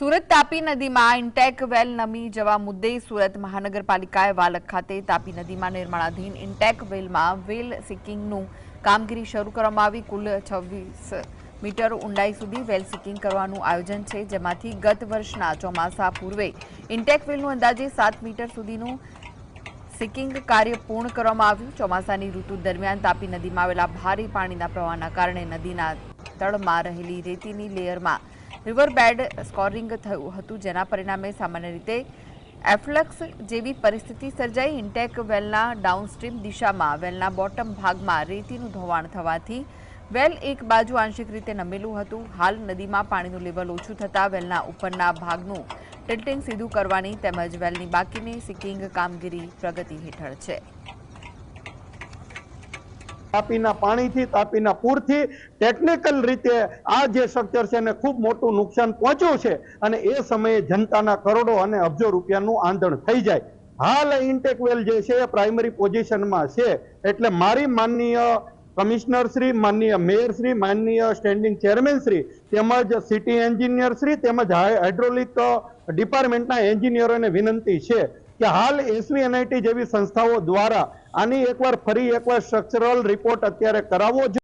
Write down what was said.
સુરત તાપી નદીમાં ઇન્ટેક વેલ નમી જવા મુદ્દે સુરત મહાનગરપાલિકાએ વાલક ખાતે તાપી નદીમાં નિર્માણાધીન ઇન્ટેક વેલમાં વેલ સિકિંગનું કામગીરી શરૂ કરવામાં આવી। કુલ 26 મીટર ઊંડાઈ સુધી વેલ સિકિંગ કરવાનું આયોજન છે, જેમાંથી ગત વર્ષના ચોમાસા પૂર્વે ઇન્ટેક વેલનું અંદાજે 7 મીટર સુધીનું સિકિંગ કાર્ય પૂર્ણ કરવામાં આવ્યું। ચોમાસાની ઋતુ દરમિયાન તાપી નદીમાં આવેલા ભારે પાણીના પ્રવાહના કારણે નદીના તળમાં રહેલી રેતીની લેયરમાં रिवर बेड स्कोरिंग थयुं हतुं, जेना परिणामे सामान्य रीते एफ्लक्स जेवी परिस्थिति सर्जाई। इंटेक वेलना डाउनस्ट्रीम दिशामां वेलना बोटम भागमां रेतीनुं धोवाण थवाथी वेल एक बाजु आंशिक रीते नमेલું હતું। हाल नदीमां पाણીનું લેવल ઓછું થતાં વેલના ઉપરના ભાગનું ટિલ્ટિંગ સીધું કરવાની તેમજ વેલની બાકીની સિકિંગ કામગીરી પ્રગતિ હેઠળ છે। તાપીના પાણીથી તાપીના પૂરથી ટેકનિકલ રીતે આ જે સ્ટ્રક્ચર છે એને ખૂબ મોટું નુકસાન પહોંચ્યું છે અને એ સમયે જનતાના કરોડો અને અબજો રૂપિયાનું આંધણ થઈ જાય। હાલ ઇન્ટેક વેલ જે છે એ પ્રાઇમરી પોઝિશનમાં છે, એટલે મારી માનનીય કમિશનર શ્રી, માનનીય મેયર શ્રી, માનનીય સ્ટેન્ડિંગ ચેરમેન શ્રી તેમજ સિટી એન્જિનિયર શ્રી તેમજ હાઇડ્રોલિક ડિપાર્ટમેન્ટના એન્જિનિયરોને વિનંતી છે કે હાલ SVNIT જેવી સંસ્થાઓ દ્વારા આની ફરી એકવાર સ્ટ્રક્ચરલ રિપોર્ટ અત્યારે કરાવવો જોઈએ।